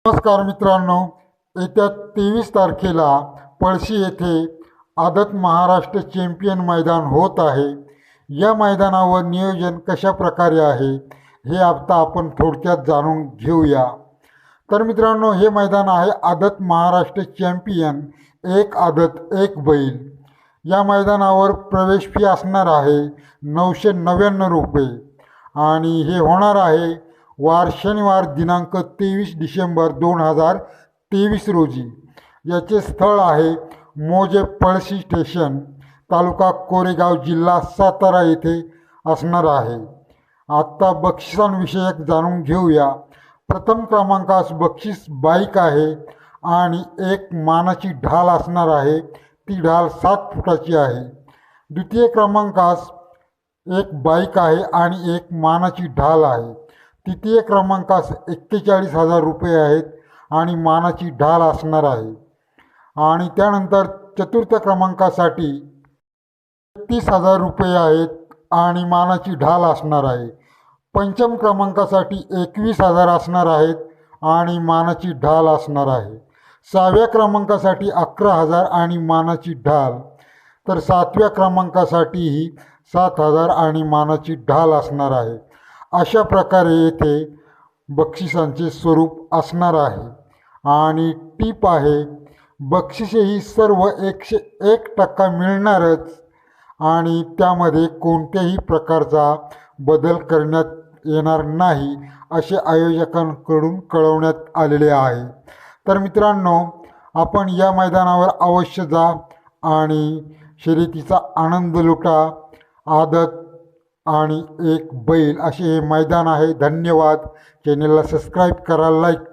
नमस्कार मित्रांनो, येत्या 23 तारखेला पळशी येथे आदत महाराष्ट्र चॅम्पियन मैदान होत आहे। या मैदानावर नियोजन कशा प्रकारे आहे हे आता आपण थोडक्यात जाणून घेऊया। तर मित्रांनो, हे मैदान आहे आदत महाराष्ट्र चॅम्पियन, एक आदत एक बैल। या मैदानावर प्रवेश फी असणार आहे 999 रुपये आणि हे होणार आहे वार शनिवार दिनांक 23 डिसेंबर 2023 रोजी। याचे स्थळ आहे मोजे पळशी स्टेशन, तालुका कोरेगाव, जिल्हा सातारा येथे असणार आहे। आत्ता बक्षिसांविषयक जाणून घेऊया। प्रथम क्रमांकास बक्षीस बाईक आहे आणि एक मानाची ढाल असणार आहे। ती ढाल 7 फुटाची आहे। द्वितीय क्रमांकास एक बाईक आहे आणि एक मानाची ढाल आहे। तृतीय क्रमांकास 41,000 रुपये आहेत आणि मानाची ढाल असणार आहे। आणि त्यानंतर चतुर्थ क्रमांकासाठी 31,000 रुपये आहेत आणि मानाची ढाल असणार आहे। पंचम क्रमांकासाठी 21,000 असणार आहेत आणि मानाची ढाल असणार आहे। सहाव्या क्रमांकासाठी 11,000 आणि मानाची ढाल, तर सातव्या क्रमांकासाठीही 7,000 आणि मानाची ढाल असणार आहे। अशा प्रकारे येथे बक्षिसांचे स्वरूप असणार आहे। आणि टीप आहे, बक्षिसे ही सर्व 101% मिळणारच आणि त्यामध्ये कोणत्याही प्रकारचा बदल करण्यात येणार नाही असे आयोजकांकडून कळवण्यात आलेले आहे। तर मित्रांनो, आपण या मैदानावर अवश्य जा आणि शर्यतीचा आनंद लुटा। आदत आणि एक बैल असे हे मैदान आहे। धन्यवाद। चॅनलला सबस्क्राईब करा, लाईक